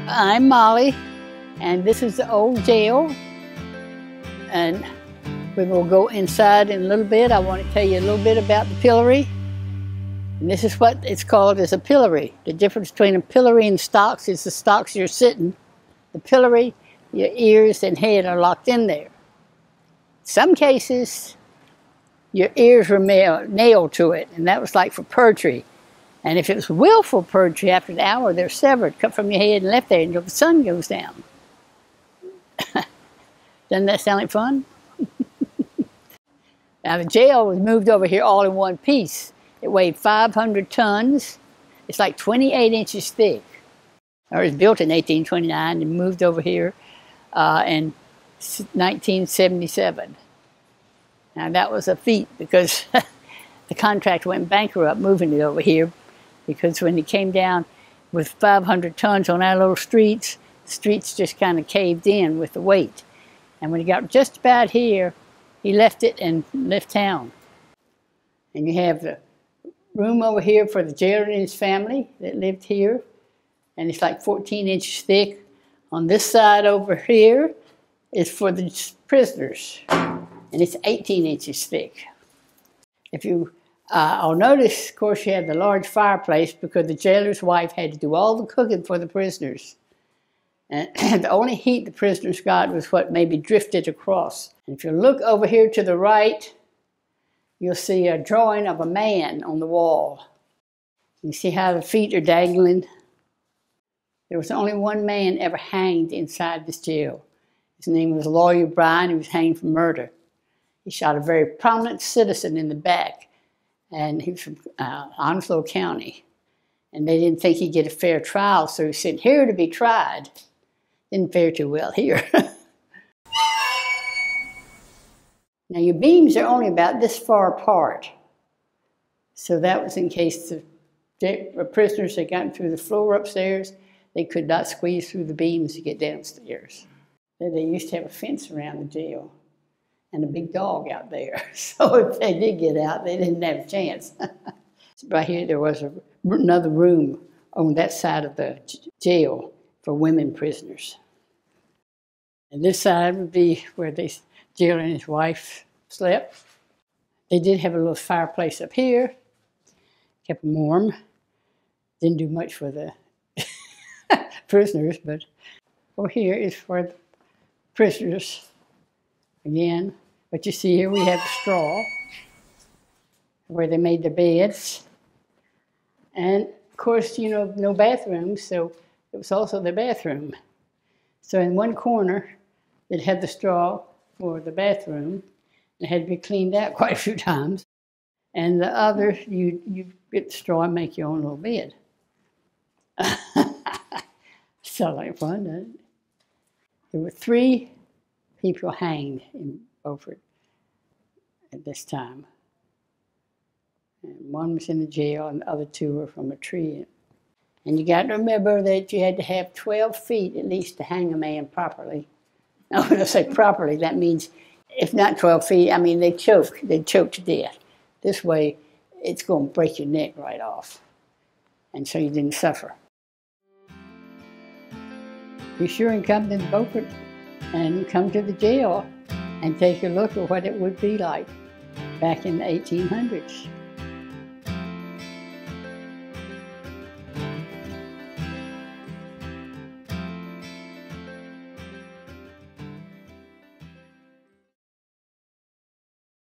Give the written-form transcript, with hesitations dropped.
I'm Molly, and this is the old jail, and we will go inside in a little bit. I want to tell you a little bit about the pillory, and this is what it's called as a pillory. The difference between a pillory and stocks is the stocks you're sitting. The pillory, your ears and head are locked in there. Some cases, your ears were nailed to it, and that was like for perjury. And if it was willful perjury, after an hour, they're severed, cut from your head and left there until the sun goes down. Doesn't that sound like fun? Now, the jail was moved over here all in one piece. It weighed 500 tons. It's like 28 inches thick. It was built in 1829 and moved over here in 1977. Now, that was a feat because the contractor went bankrupt moving it over here, because when he came down with 500 tons on our little streets, the streets just kind of caved in with the weight. And when he got just about here, he left it and left town. And you have the room over here for the jailer and his family that lived here. And it's like 14 inches thick. On this side over here is for the prisoners. And it's 18 inches thick. If you I'll notice, of course, you had the large fireplace because the jailer's wife had to do all the cooking for the prisoners. And the only heat the prisoners got was what maybe drifted across. And if you look over here to the right, you'll see a drawing of a man on the wall. You see how the feet are dangling? There was only one man ever hanged inside this jail. His name was Lawyer Bryan. He was hanged for murder. He shot a very prominent citizen in the back. And he was from Onslow County. And they didn't think he'd get a fair trial, so he was sent here to be tried. Didn't fare too well here. Now, your beams are only about this far apart. So that was in case the prisoners had gotten through the floor upstairs, they could not squeeze through the beams to get downstairs. They used to have a fence around the jail and a big dog out there. So if they did get out, they didn't have a chance. Right here, there was another room on that side of the jail for women prisoners. And this side would be where the jailer and his wife slept. They did have a little fireplace up here, kept them warm. Didn't do much for the prisoners, but over here is for the prisoners again. But you see here we have the straw where they made their beds. And of course, you know, no bathrooms, so it was also their bathroom. So in one corner, it had the straw for the bathroom. It had to be cleaned out quite a few times. And the other, you get the straw and make your own little bed. Sounds like fun, doesn't it? There were 3 people hanged in Beaufort at this time. And one was in the jail and the other 2 were from a tree. And you got to remember that you had to have 12 feet at least to hang a man properly. Now, when I say properly, that means if not 12 feet, I mean they'd choke to death. This way, it's going to break your neck right off. And so you didn't suffer. Be sure and come to Beaufort and come to the jail and take a look at what it would be like back in the 1800s.